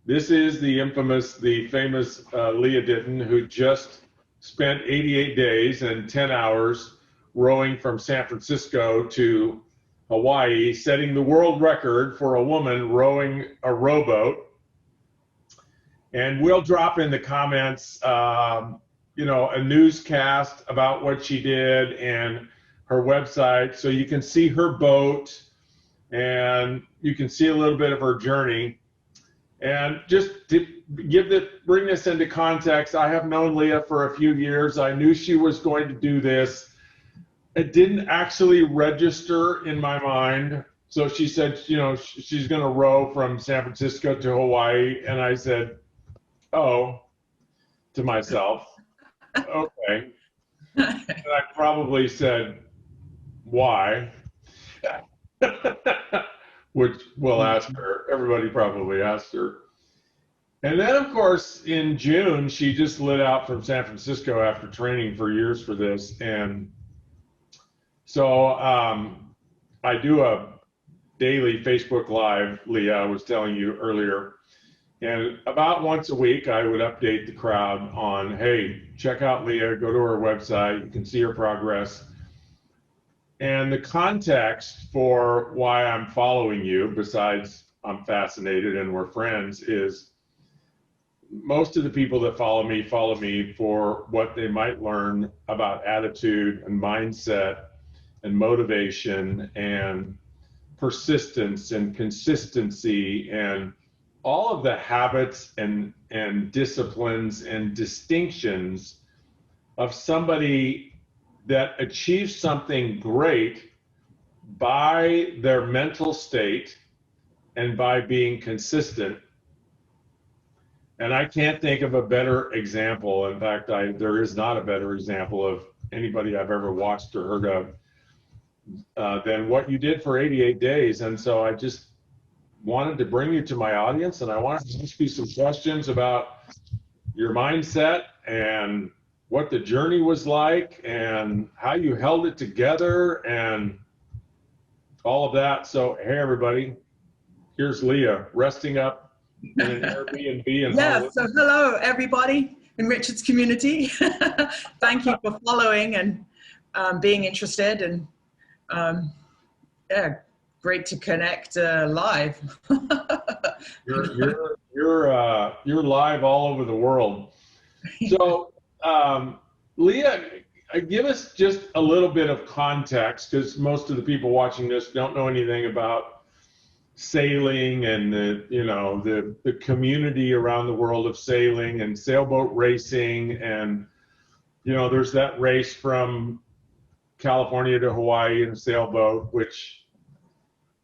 This is the infamous, the famous Leah Ditton, who just spent 88 days and 10 hours rowing from San Francisco to Hawaii, setting the world record for a woman rowing a rowboat. And we'll drop in the comments, you know, a newscast about what she did and her website, so you can see her boat and you can see a little bit of her journey. And just to bring this into context, I have known Leah for a few years. I knew she was going to do this. It didn't actually register in my mind. So she said, you know, she's going to row from San Francisco to Hawaii. And I said, oh, to myself, okay. And I probably said, why? Which we'll ask her. Everybody probably asked her. And then, of course, in June, she just lit out from San Francisco after training for years for this. And so I do a daily Facebook Live, Leah, I was telling you earlier. And about once a week, I would update the crowd on, hey, check out Leah, go to her website, you can see her progress. And the context for why I'm following you, besides I'm fascinated and we're friends, is most of the people that follow me for what they might learn about attitude and mindset and motivation and persistence and consistency and all of the habits and disciplines and distinctions of somebody that achieves something great by their mental state and by being consistent. And I can't think of a better example. In fact, there is not a better example of anybody I've ever watched or heard of than what you did for 88 days. And so I just wanted to bring you to my audience, and I wanted to ask you some questions about your mindset and what the journey was like and how you held it together and all of that. So, hey, everybody, here's Leah resting up in an Airbnb in Hollywood. So hello, everybody in Richard's community. Thank you for following and being interested, and yeah, great to connect live. You're live all over the world. So, Leah, give us just a little bit of context, because most of the people watching this don't know anything about sailing and the community around the world of sailing and sailboat racing. And, you know, there's that race from California to Hawaii in a sailboat, which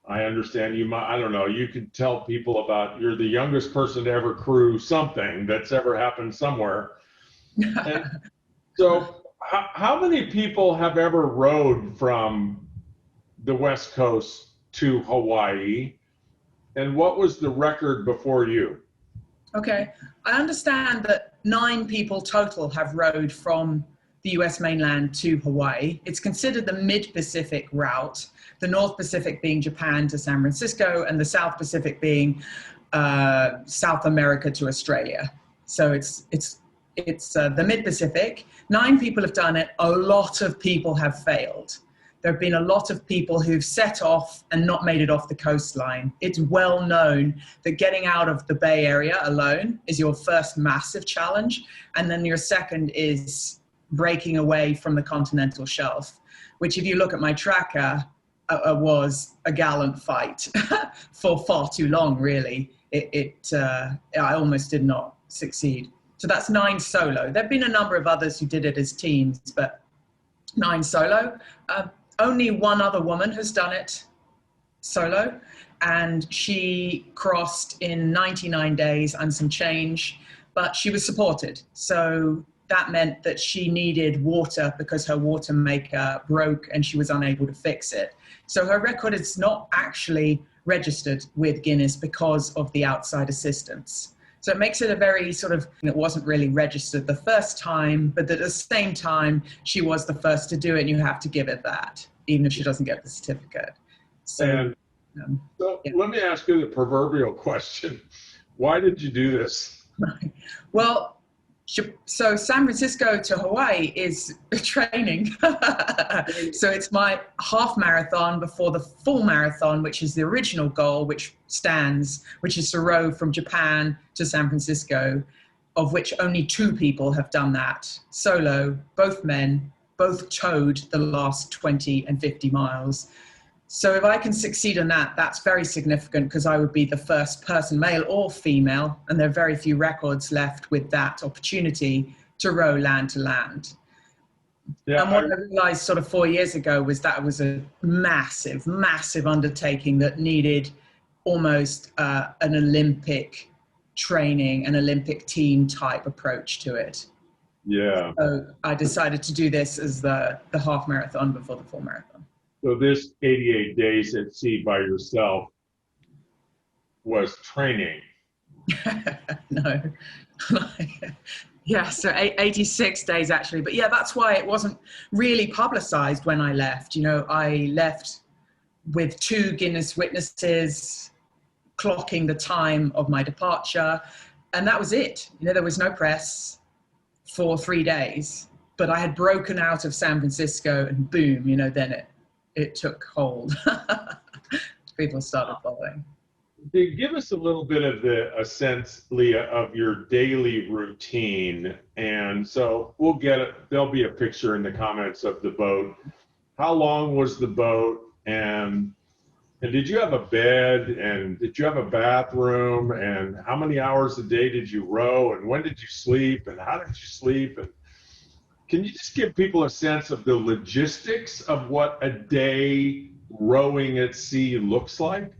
I understand you might, I don't know, you could tell people about, you're the youngest person to ever crew something that's ever happened somewhere. And so how many people have ever rowed from the West Coast to Hawaii? And what was the record before you? Okay, I understand that 9 people total have rowed from the US mainland to Hawaii. It's considered the mid-Pacific route, the North Pacific being Japan to San Francisco, and the South Pacific being South America to Australia. So it's the mid-Pacific. 9 people have done it. A lot of people have failed. There have been a lot of people who've set off and not made it off the coastline. It's well known that getting out of the Bay Area alone is your first massive challenge. And then your second is breaking away from the continental shelf, which, if you look at my tracker, was a gallant fight for far too long, really. I almost did not succeed. So that's 9 solo. There have been a number of others who did it as teams, but 9 solo. Only one other woman has done it solo, and she crossed in 99 days and some change, but she was supported. So that meant that she needed water because her water maker broke and she was unable to fix it. So her record is not actually registered with Guinness because of the outside assistance. So it makes it a very sort of, it wasn't really registered the first time, but at the same time, she was the first to do it, and you have to give it that, even if she doesn't get the certificate. So, yeah. Let me ask you the proverbial question. Why did you do this? Well, so San Francisco to Hawaii is training. So it's my half marathon before the full marathon, which is the original goal, which is to row from Japan to San Francisco, of which only 2 people have done that. Solo, both men, both towed the last 20 and 50 miles. So if I can succeed on that, that's very significant because I would be the first person, male or female, and there are very few records left with that opportunity to row land to land. Yeah, and what I realized sort of 4 years ago was that it was a massive, massive undertaking that needed almost an Olympic training, an Olympic team type approach to it. Yeah. So I decided to do this as the half marathon before the full marathon. So this 88 days at sea by yourself was training. No. Yeah, so 86 days actually. But yeah, that's why it wasn't really publicized when I left. You know, I left with 2 Guinness witnesses clocking the time of my departure. And that was it. You know, there was no press for 3 days. But I had broken out of San Francisco and boom, you know, then it took hold. People started following. Give us a little bit of a sense, Leah, of your daily routine. And so we'll get it. There'll be a picture in the comments of the boat. How long was the boat? And did you have a bed? And did you have a bathroom? And how many hours a day did you row? And when did you sleep? And how did you sleep? And can you just give people a sense of the logistics of what a day rowing at sea looks like?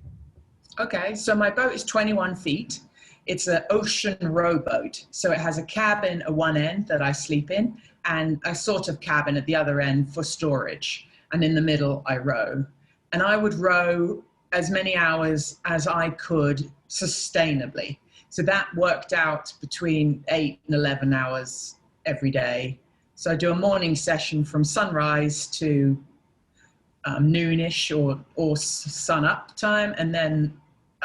Okay, so my boat is 21 feet. It's an ocean rowboat. So it has a cabin at one end that I sleep in and a sort of cabin at the other end for storage. And in the middle, I row. And I would row as many hours as I could sustainably. So that worked out between 8 and 11 hours every day. So I do a morning session from sunrise to noonish or sun up time, and then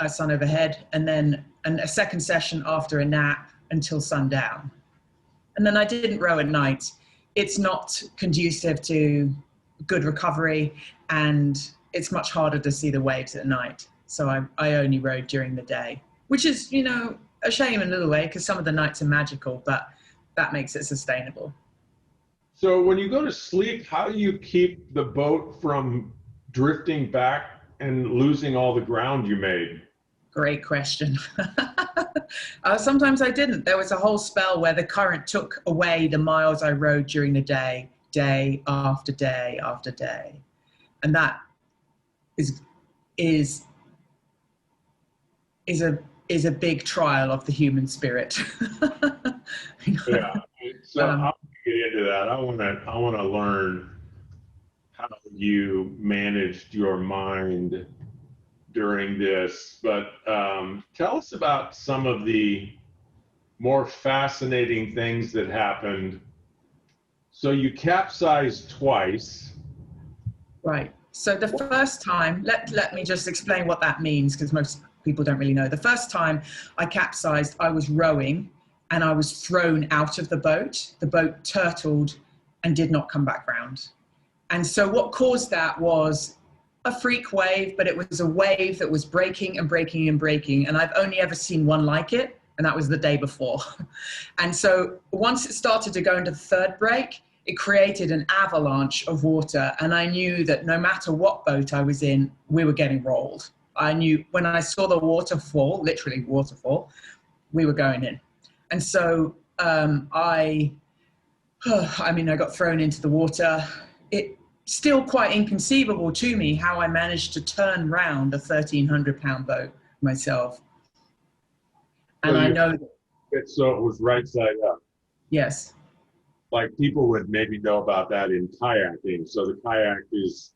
sun overhead, and then a second session after a nap until sundown. And then I didn't row at night. It's not conducive to good recovery, and it's much harder to see the waves at night. So I only rowed during the day, which is, you know, a shame in a little way because some of the nights are magical, but that makes it sustainable. So when you go to sleep, how do you keep the boat from drifting back and losing all the ground you made? Great question. Sometimes I didn't. There was a whole spell where the current took away the miles I rode during the day, day after day after day. And that is a big trial of the human spirit. Yeah. So I'm gonna get into that. I want to learn how you managed your mind during this. But tell us about some of the more fascinating things that happened. So you capsized twice. Right. So the first time, let me just explain what that means because most people don't really know. The first time I capsized, I was rowing and I was thrown out of the boat. The boat turtled and did not come back round. And so what caused that was a freak wave, but it was a wave that was breaking and breaking and breaking. And I've only ever seen one like it, and that was the day before. And so once it started to go into the third break, it created an avalanche of water. And I knew that no matter what boat I was in, we were getting rolled. I knew when I saw the waterfall, literally waterfall, we were going in. And so I got thrown into the water. It's still quite inconceivable to me how I managed to turn round a 1,300-pound boat myself. And I know. So it was right side up. Yes. Like people would maybe know about that in kayaking. So the kayak is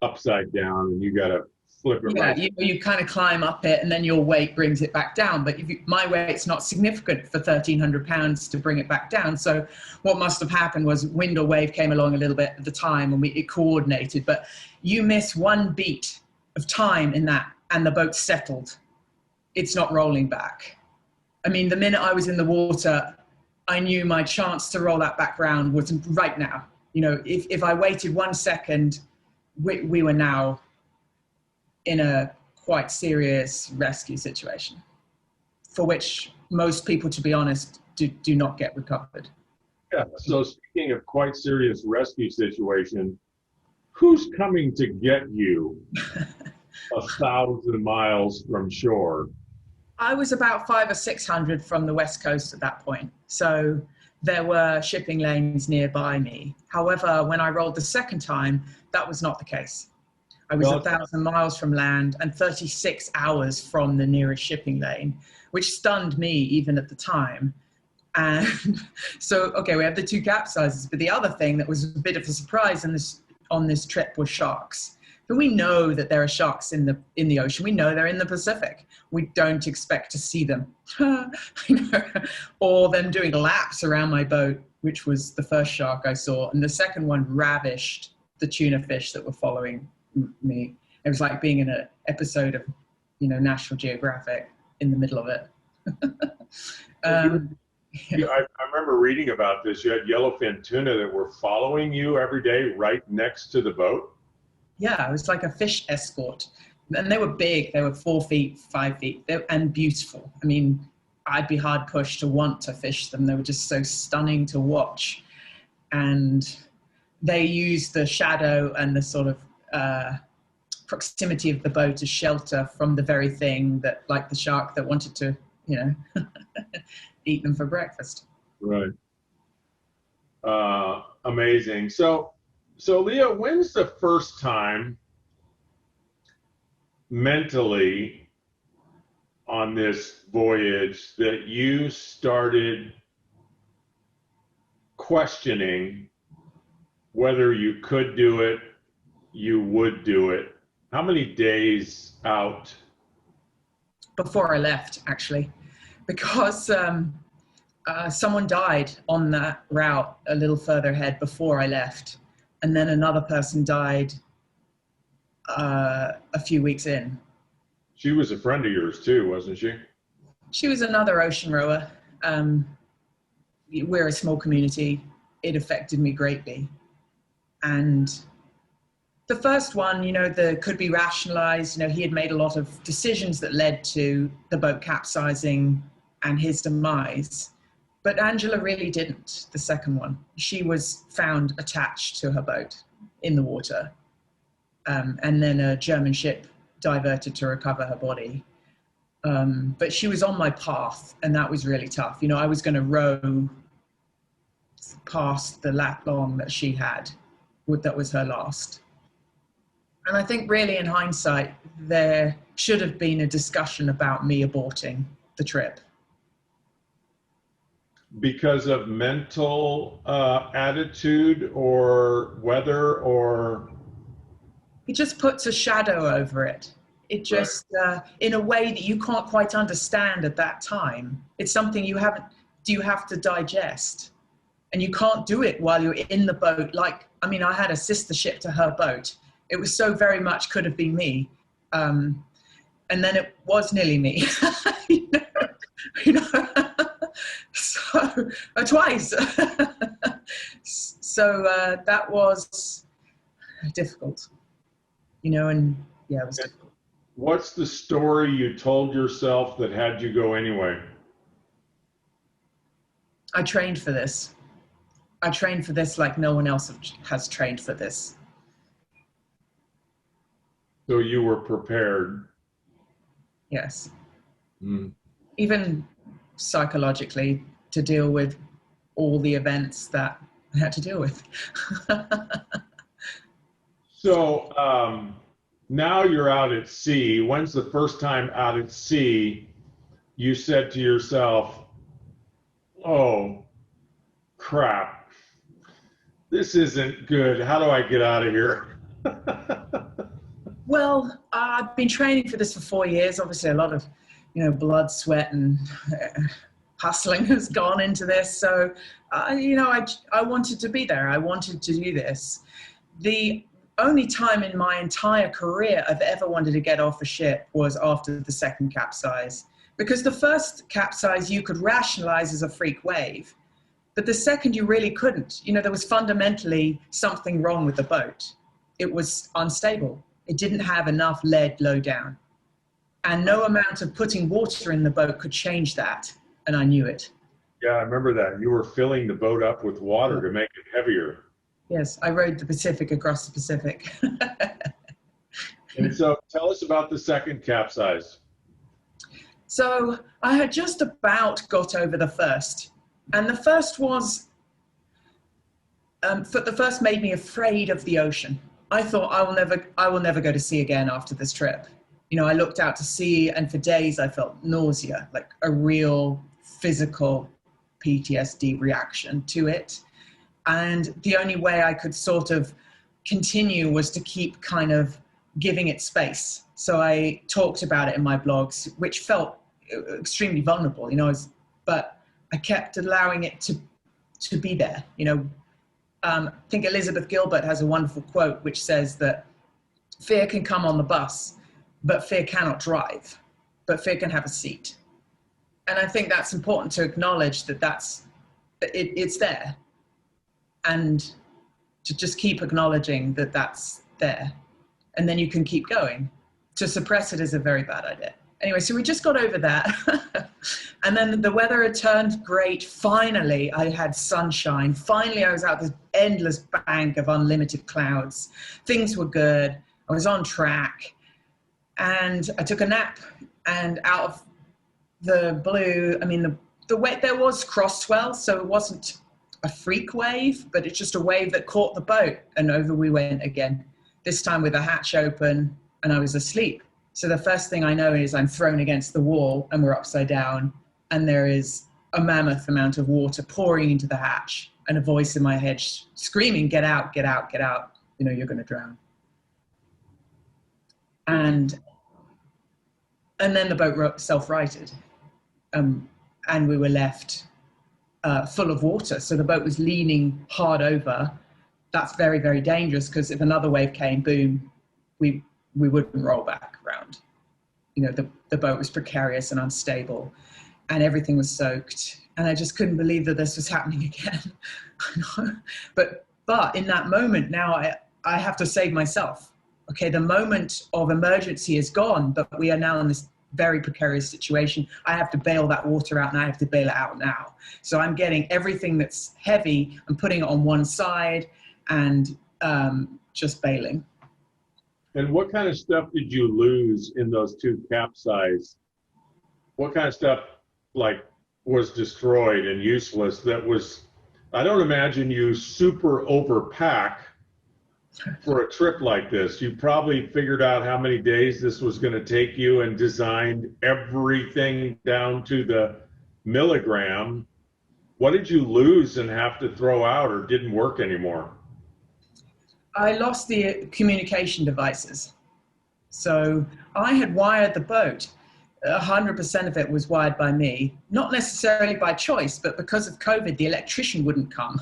upside down and you got to flip it. Yeah, right. you kind of climb up it and then your weight brings it back down. But my weight's not significant for 1,300 pounds to bring it back down. So what must have happened was wind or wave came along a little bit at the time and it coordinated. But you miss one beat of time in that and the boat settled. It's not rolling back. I mean, the minute I was in the water, I knew my chance to roll that back round was right now. You know, if I waited 1 second, we were now in a quite serious rescue situation, for which most people, to be honest, do not get recovered. Yeah. So speaking of quite serious rescue situation, who's coming to get you 1,000 miles from shore? I was about 500 or 600 from the West Coast at that point. So there were shipping lanes nearby me. However, when I rolled the second time, that was not the case. I was 1,000 miles from land and 36 hours from the nearest shipping lane, which stunned me even at the time. And so, okay, we have the 2 capsizes, but the other thing that was a bit of a surprise on this trip was sharks. But we know that there are sharks in the ocean. We know they're in the Pacific. We don't expect to see them, or them doing laps around my boat, which was the first shark I saw, and the second one ravished the tuna fish that were following me. It was like being in an episode of, National Geographic in the middle of it. I remember reading about this. You had yellowfin tuna that were following you every day right next to the boat. Yeah, it was like a fish escort. And they were big. They were 4 feet, 5 feet, and beautiful. I mean, I'd be hard pushed to want to fish them. They were just so stunning to watch. And they used the shadow and the sort of proximity of the boat as shelter from the very thing that, like the shark that wanted to, eat them for breakfast. Right. Amazing. So Leah, when's the first time mentally on this voyage that you started questioning whether you could do it, you would do it? How many days out? Before I left, actually, because someone died on that route a little further ahead before I left. And then another person died a few weeks in. She was a friend of yours too, wasn't she? She was another ocean rower. We're a small community. It affected me greatly. And the first one, could be rationalized. He had made a lot of decisions that led to the boat capsizing and his demise. But Angela really didn't, the second one. She was found attached to her boat in the water. And then a German ship diverted to recover her body. But she was on my path, and that was really tough. I was going to row past the lat long that she had, that was her last. And I think really in hindsight, there should have been a discussion about me aborting the trip. Because of mental attitude or weather, or? It just puts a shadow over it. It just, right. In a way that you can't quite understand at that time. It's something you have to digest. And you can't do it while you're in the boat. I had a sister ship to her boat. It was so very much could have been me. And then it was nearly me. So twice. So that was difficult, and yeah, it was difficult. What's the story you told yourself that had you go anyway? I trained for this. I trained for this like no one else has trained for this. So you were prepared? Yes. Mm. Even psychologically, to deal with all the events that I had to deal with. So now you're out at sea. When's the first time out at sea you said to yourself, oh, crap, this isn't good. How do I get out of here? Well, I've been training for this for 4 years. Obviously, a lot of, blood, sweat, and hustling has gone into this. So, I wanted to be there. I wanted to do this. The only time in my entire career I've ever wanted to get off a ship was after the second capsize, Because the first capsize you could rationalize as a freak wave, but the second you really couldn't. You know, there was fundamentally something wrong with the boat. It was unstable. It didn't have enough lead low down. And no amount of putting water in the boat could change that. And I knew it. Yeah, I remember that. You were filling the boat up with water to make it heavier. Yes, I rode the Pacific across the Pacific. And so tell us about the second capsize. So I had just about got over the first. And the first was, the first made me afraid of the ocean. I thought I will never go to sea again after this trip. You know, I looked out to sea and for days I felt nausea, like a real physical PTSD reaction to it. And the only way I could sort of continue was to keep kind of giving it space. So I talked about it in my blogs, which felt extremely vulnerable, you know, but I kept allowing it to be there, you know. I think Elizabeth Gilbert has a wonderful quote which says that fear can come on the bus, but fear cannot drive, but fear can have a seat. And I think that's important to acknowledge that it's there, and to just keep acknowledging that that's there, and then you can keep going. To suppress it is a very bad idea. Anyway, so we just got over that. And then the weather had turned great. Finally, I had sunshine. Finally, I was out this endless bank of unlimited clouds. Things were good. I was on track. And I took a nap. And out of the blue, I mean, the wave, there was cross swell, so it wasn't a freak wave, but it's just a wave that caught the boat. And over we went again, this time with the hatch open, and I was asleep. So the first thing I know is I'm thrown against the wall and we're upside down, and there is a mammoth amount of water pouring into the hatch and a voice in my head screaming, "Get out, get out, get out. You know, you're going to drown." And then the boat self-righted, and we were left full of water. So the boat was leaning hard over. That's very, very dangerous, because if another wave came, boom, we wouldn't roll back around. You know, the boat was precarious and unstable, and everything was soaked. And I just couldn't believe that this was happening again. But in that moment, now I have to save myself. Okay, the moment of emergency is gone, but we are now in this very precarious situation. I have to bail that water out, and I have to bail it out now. So I'm getting everything that's heavy and putting it on one side and just bailing. And what kind of stuff did you lose in those two capsize? What kind of stuff was destroyed and useless that was, I don't imagine you super overpack for a trip like this. You probably figured out how many days this was going to take you and designed everything down to the milligram. What did you lose and have to throw out or didn't work anymore? I lost the communication devices. So I had wired the boat. 100% of it was wired by me, not necessarily by choice, but because of COVID, the electrician wouldn't come.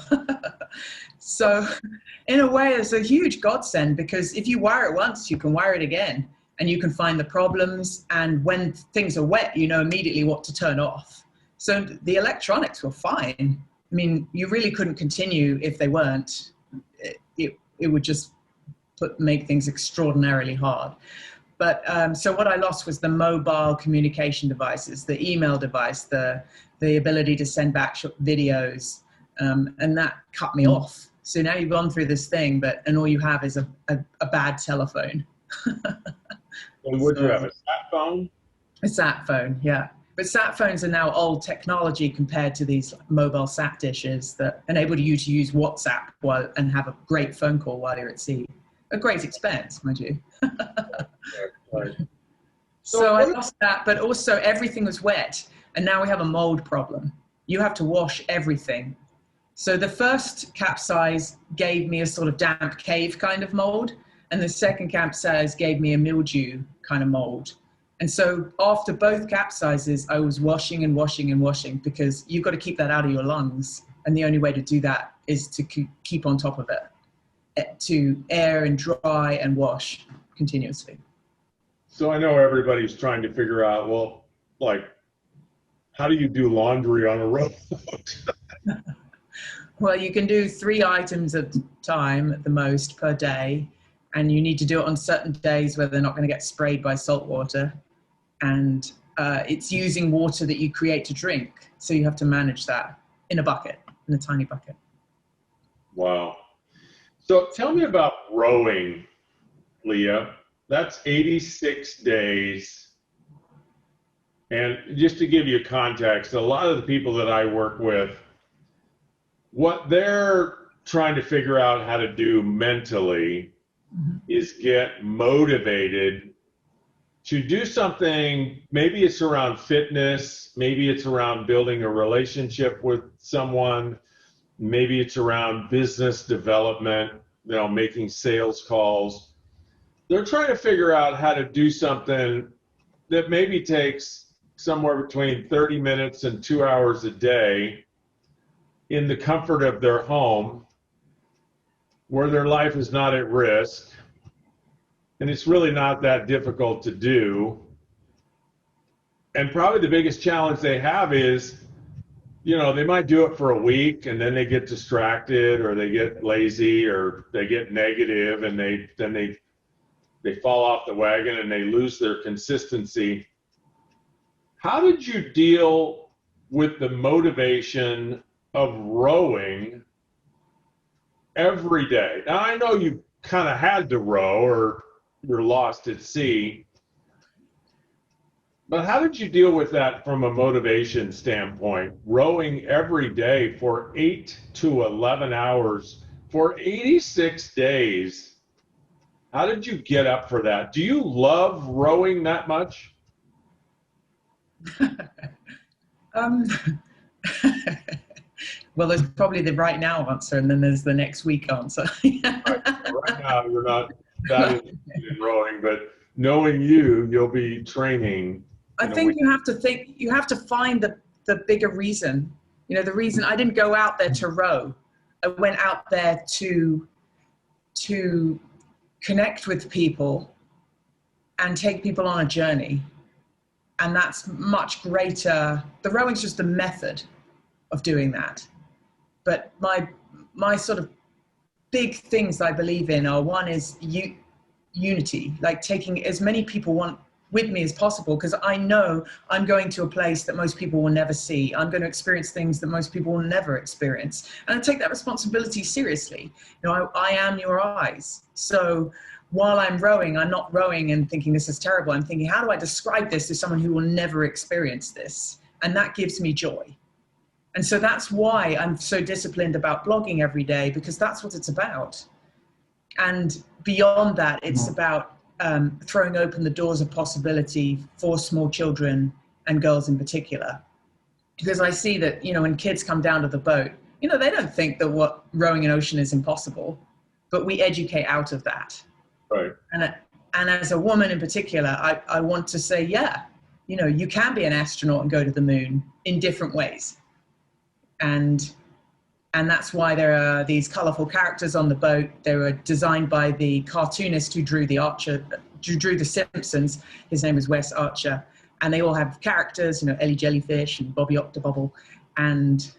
So in a way, it's a huge godsend, because if you wire it once, you can wire it again, and you can find the problems. And when things are wet, you know immediately what to turn off. So the electronics were fine. I mean, you really couldn't continue if they weren't. It would just make things extraordinarily hard. But so what I lost was the mobile communication devices, the email device, the ability to send back videos, and that cut me off. So now you've gone through this thing, and all you have is a bad telephone. And would you have a sat phone? A sat phone, yeah. But sat phones are now old technology compared to these mobile sat dishes that enable you to use WhatsApp and have a great phone call while you're at sea. A great expense, mind you. Right. So I lost that, but also everything was wet, and now we have a mold problem. You have to wash everything. So the first capsize gave me a sort of damp cave kind of mold, and the second capsize gave me a mildew kind of mold. And so after both capsizes, I was washing and washing and washing, because you've got to keep that out of your lungs. And the only way to do that is to keep on top of it, to air and dry and wash continuously. So I know everybody's trying to figure out, well, How do you do laundry on a rowboat? Well, you can do 3 items at a time at the most per day, and you need to do it on certain days where they're not going to get sprayed by salt water. And it's using water that you create to drink. So you have to manage that in a bucket, in a tiny bucket. Wow. So tell me about rowing, Leah. That's 86 days. And just to give you context, a lot of the people that I work with, what they're trying to figure out how to do mentally is get motivated to do something. Maybe it's around fitness, maybe it's around building a relationship with someone, maybe it's around business development, making sales calls. They're trying to figure out how to do something that maybe takes somewhere between 30 minutes and 2 hours a day in the comfort of their home, where their life is not at risk. And it's really not that difficult to do. And probably the biggest challenge they have is, they might do it for a week and then they get distracted, or they get lazy, or they get negative, and they fall off the wagon and they lose their consistency. How did you deal with the motivation of rowing every day? Now, I know you kind of had to row or you're lost at sea, but how did you deal with that from a motivation standpoint? Rowing every day for 8 to 11 hours for 86 days. How did you get up for that? Do you love rowing that much? Well, there's probably the right now answer, and then there's the next week answer. Right now, you're not that interested in rowing, but knowing you'll be training. I think you have to find the bigger reason. The reason I didn't go out there to row. I went out there to connect with people and take people on a journey. And that's much greater. The rowing's just the method of doing that. But my sort of big things I believe in are, one is unity, like taking as many people with me as possible, because I know I'm going to a place that most people will never see. I'm going to experience things that most people will never experience. And I take that responsibility seriously. I am your eyes. So while I'm rowing, I'm not rowing and thinking this is terrible. I'm thinking, how do I describe this to someone who will never experience this? And that gives me joy. And so that's why I'm so disciplined about blogging every day, because that's what it's about. And beyond that, it's about throwing open the doors of possibility for small children and girls in particular. Because I see that, when kids come down to the boat, they don't think that what rowing an ocean is impossible, but we educate out of that. Right. And as a woman in particular, I want to say, you can be an astronaut and go to the moon in different ways. And that's why there are these colorful characters on the boat. They were designed by the cartoonist who drew The Simpsons. His name is Wes Archer. And they all have characters, Ellie Jellyfish and Bobby Octobubble. And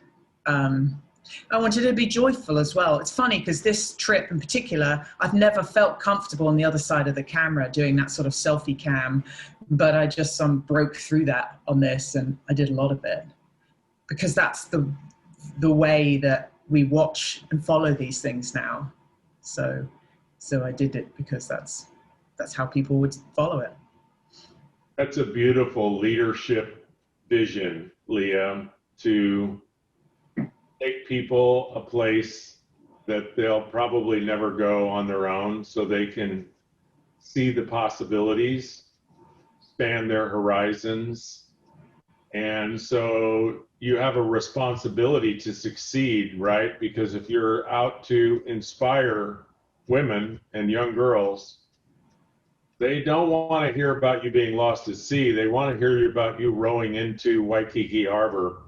I wanted to be joyful as well. It's funny because this trip in particular, I've never felt comfortable on the other side of the camera doing that sort of selfie cam, but I just broke through that on this, and I did a lot of it because that's the way that we watch and follow these things now. So I did it because that's how people would follow it. That's a beautiful leadership vision, Leah, to take people a place that they'll probably never go on their own, so they can see the possibilities, span their horizons. And so you have a responsibility to succeed, right? Because if you're out to inspire women and young girls, they don't want to hear about you being lost at sea. They want to hear about you rowing into Waikiki Harbor.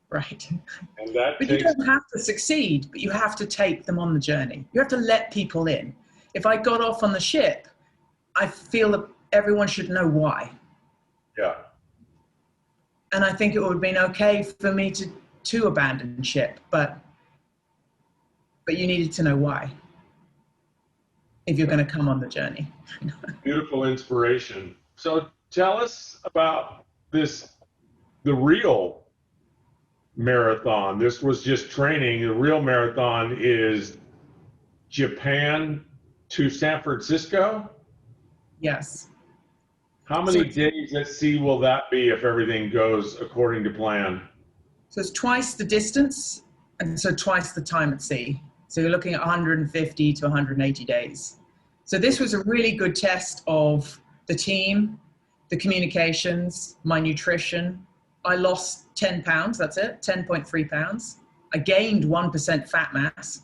Right. And that but you don't have to succeed, but you have to take them on the journey. You have to let people in. If I got off on the ship, I feel that everyone should know why. Yeah. And I think it would have been okay for me to abandon ship, but you needed to know why if you're going to come on the journey. Beautiful inspiration. So tell us about the real marathon. This was just training. The real marathon is Japan to San Francisco. Yes. How many days at sea will that be if everything goes according to plan? So it's twice the distance and so twice the time at sea. So you're looking at 150 to 180 days. So this was a really good test of the team, the communications, my nutrition. I lost 10 pounds, that's it, 10.3 pounds. I gained 1% fat mass,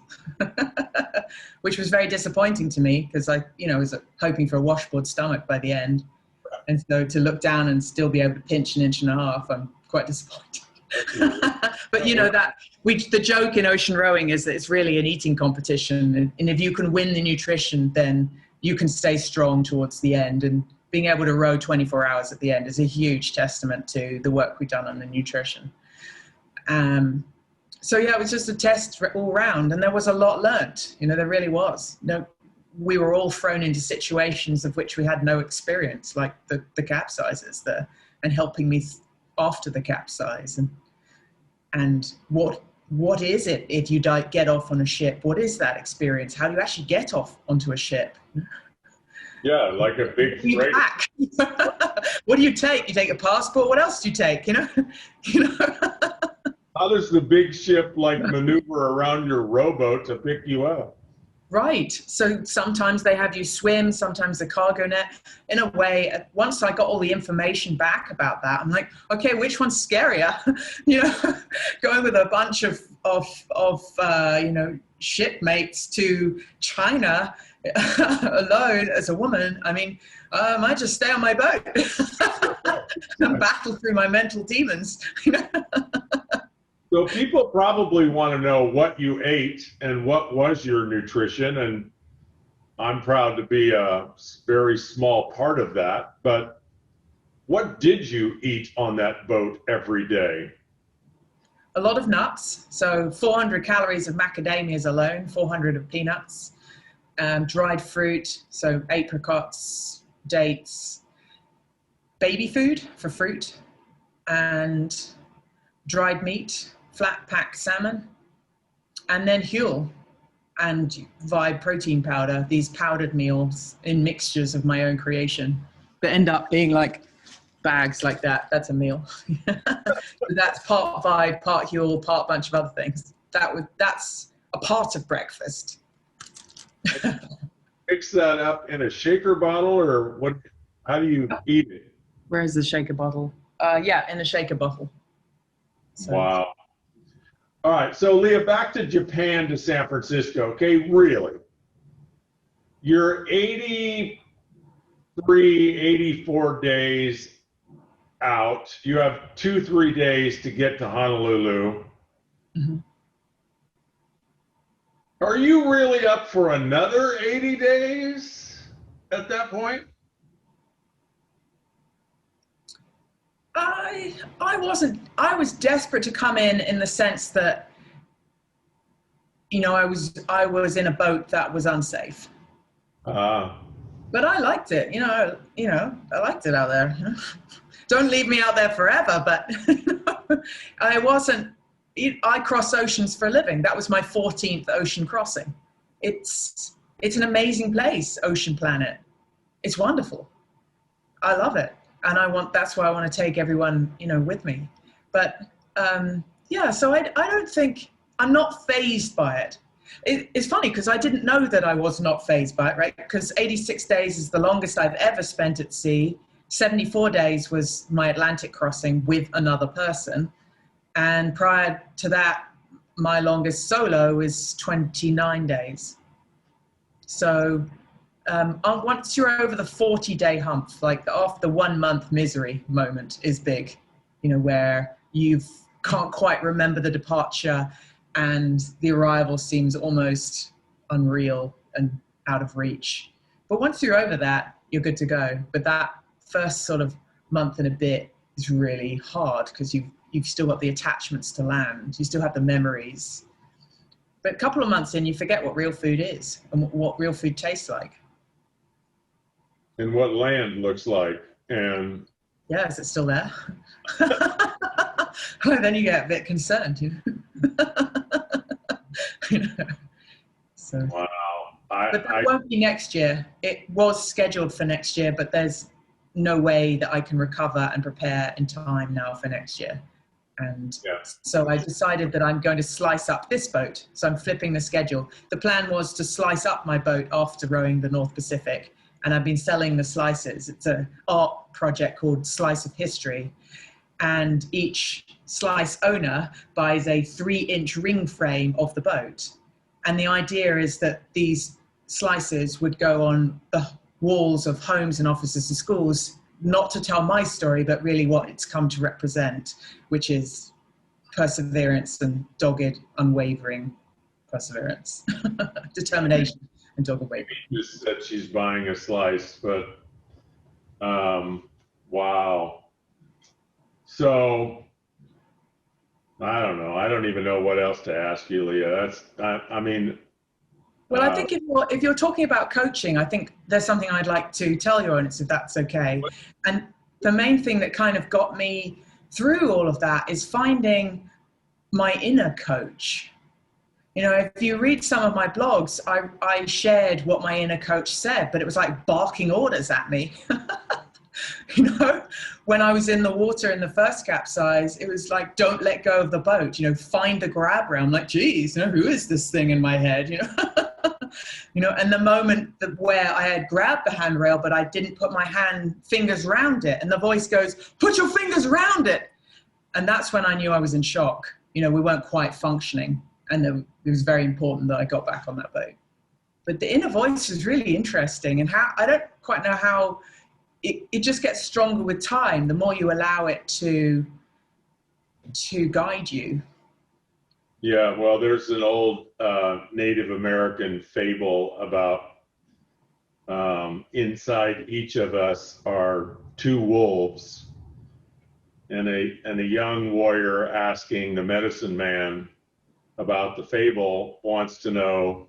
which was very disappointing to me because I, was hoping for a washboard stomach by the end. And so to look down and still be able to pinch an inch and a half, I'm quite disappointed. But the joke in ocean rowing is that it's really an eating competition. And if you can win the nutrition, then you can stay strong towards the end. And being able to row 24 hours at the end is a huge testament to the work we've done on the nutrition. So yeah, it was just a test all round, and there was a lot learnt. There really was. We were all thrown into situations of which we had no experience, like the capsizes there, and helping me after the capsize, and what is it if you get off on a ship? What is that experience? How do you actually get off onto a ship? Yeah, like a big freight. What do you take? You take a passport. What else do you take? How does the big ship maneuver around your rowboat to pick you up? Right. So sometimes they have you swim, sometimes the cargo net. In a way, once I got all the information back about that, I'm like, okay, which one's scarier? Going with a bunch of shipmates to China alone as a woman. I mean, I might just stay on my boat and battle through my mental demons. So people probably want to know what you ate and what was your nutrition, and I'm proud to be a very small part of that. But what did you eat on that boat every day? A lot of nuts. So 400 calories of macadamias alone, 400 of peanuts, dried fruit, so apricots, dates, baby food for fruit, and dried meat, flat pack salmon, and then Huel and Vibe protein powder, these powdered meals in mixtures of my own creation that end up being like bags like that. That's a meal. That's part Vibe, part Huel, part bunch of other things. That's a part of breakfast. Mix that up in a shaker bottle, or what? How do you eat it? Where's the shaker bottle? Yeah, in a shaker bottle. So. Wow. All right, so Leah, back to Japan to San Francisco. Okay, really. You're 83, 84 days out. You have 2-3 days to get to Honolulu. Mm-hmm. Are you really up for another 80 days at that point? I wasn't. I was desperate to come in the sense that, I was in a boat that was unsafe. But I liked it. I liked it out there. Don't leave me out there forever. But I wasn't. I cross oceans for a living. That was my 14th ocean crossing. It's an amazing place, Ocean Planet. It's wonderful. I love it. And that's why I want to take everyone, with me. But yeah, so I don't think, I'm not fazed by it. It's funny because I didn't know that I was not fazed by it, right? Because 86 days is the longest I've ever spent at sea. 74 days was my Atlantic crossing with another person. And prior to that, my longest solo is 29 days. So once you're over the 40-day hump, like after the 1 month misery moment is big, where you can't quite remember the departure and the arrival seems almost unreal and out of reach. But once you're over that, you're good to go. But that first sort of month and a bit is really hard because you've still got the attachments to land. You still have the memories. But a couple of months in, you forget what real food is and what real food tastes like. And what land looks like. And yeah, is it still there? Then you get a bit concerned, you know. So, wow. but that won't be next year. It was scheduled for next year, but there's no way that I can recover and prepare in time now for next year. And so I decided that I'm going to slice up this boat. So I'm flipping the schedule. The plan was to slice up my boat after rowing the North Pacific. And I've been selling the slices. It's an art project called Slice of History. And each slice owner buys a 3-inch ring frame of the boat. And the idea is that these slices would go on the walls of homes and offices and schools, not to tell my story, but really what it's come to represent, which is perseverance and dogged, unwavering perseverance, determination and dogged wavering. She just said she's buying a slice, but wow. So I don't know. I don't even know what else to ask you, Leah. I mean. Well, I think if you're talking about coaching, I think there's something I'd like to tell your audience, if that's okay. And the main thing that kind of got me through all of that is finding my inner coach. You know, if you read some of my blogs, I shared what my inner coach said, but it was like barking orders at me. You know, when I was in the water in the first capsize, it was like, don't let go of the boat, you know, find the grab rail. I'm like, geez, you know, who is this thing in my head, you know? You know, and the moment where I had grabbed the handrail, but I didn't put my fingers around it, and the voice goes, put your fingers around it. And that's when I knew I was in shock. You know, we weren't quite functioning, and it was very important that I got back on that boat. But the inner voice is really interesting, and how I don't quite know how it just gets stronger with time, the more you allow it to guide you. Yeah, well, there's an old Native American fable about inside each of us are 2 wolves, and a young warrior asking the medicine man about the fable wants to know,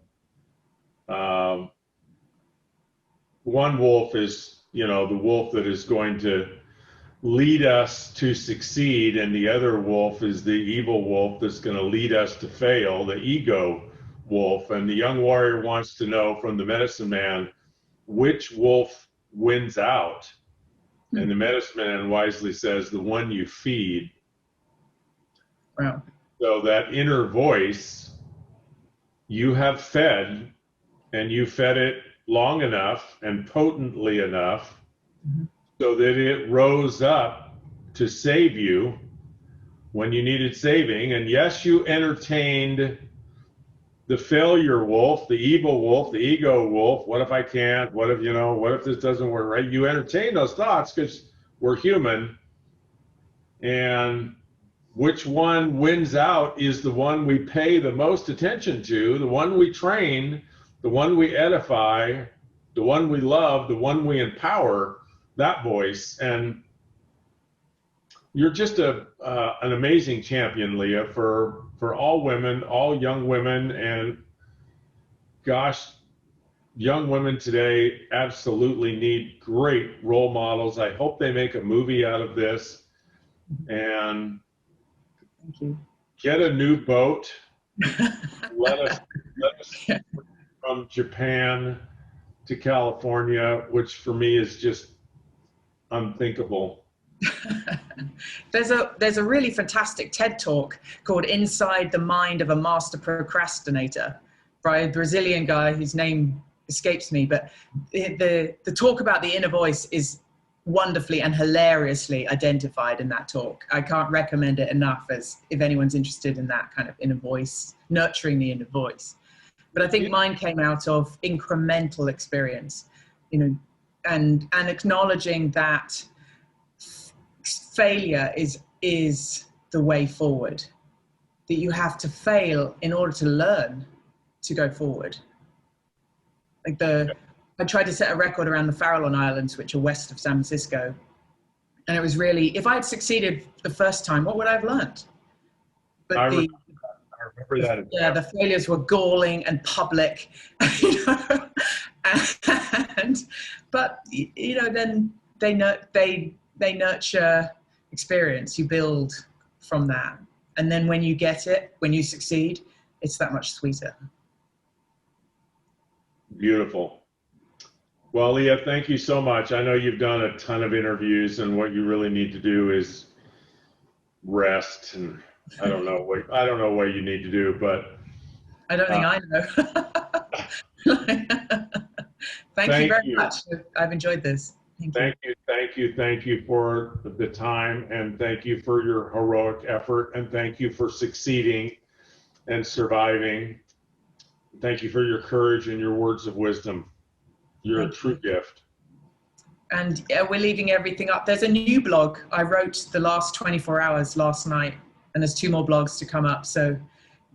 one wolf is, you know, the wolf that is going to lead us to succeed, and the other wolf is the evil wolf that's going to lead us to fail, the ego wolf. And the young warrior wants to know from the medicine man which wolf wins out. And the medicine man wisely says, the one you feed. Wow. So that inner voice you have fed, and you fed it long enough and potently enough so that it rose up to save you when you needed saving. And yes, you entertained the failure wolf, the evil wolf, the ego wolf. What if I can't? What if, you know, what if this doesn't work right? You entertain those thoughts because we're human. And which one wins out is the one we pay the most attention to, the one we train, the one we edify, the one we love, the one we empower, that voice. And you're just an amazing champion, Leah, for all women, all young women. And gosh, young women today absolutely need great role models. I hope they make a movie out of this. And thank you. Get a new boat. let us from Japan to California, which for me is just unthinkable. There's a really fantastic TED talk called Inside the Mind of a Master Procrastinator by a Brazilian guy whose name escapes me, but the talk about the inner voice is wonderfully and hilariously identified in that talk. I can't recommend it enough as if anyone's interested in that kind of inner voice, nurturing the inner voice. But I think mine came out of incremental experience, you know, and acknowledging that failure is the way forward, that you have to fail in order to learn to go forward. Like I tried to set a record around the Farallon Islands, which are west of San Francisco. And it was really, if I had succeeded the first time, what would I have learned? But I remember that. Yeah, the failures were galling and public, you know, but you know, then they nurture experience. You build from that, and then when you get it, when you succeed, it's that much sweeter. Beautiful. Well, Leah, thank you so much. I know you've done a ton of interviews, and what you really need to do is rest. And I don't know what you need to do, but I don't think I know. Thank you very much. I've enjoyed this. Thank you for the time, and thank you for your heroic effort, and thank you for succeeding and surviving. Thank you for your courage and your words of wisdom. You're a true gift. And we're leaving everything up. There's a new blog. I wrote the last 24 hours last night, and there's 2 more blogs to come up. So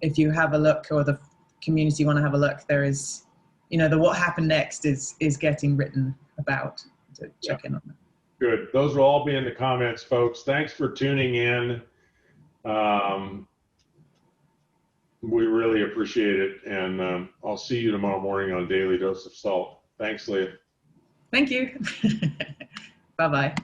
if you have a look, or the community want to have a look, there is, you know, the what happened next is getting written about. So check in on that. Good. Those will all be in the comments, folks. Thanks for tuning in. We really appreciate it. And I'll see you tomorrow morning on Daily Dose of Salt. Thanks, Leah. Thank you. Bye-bye.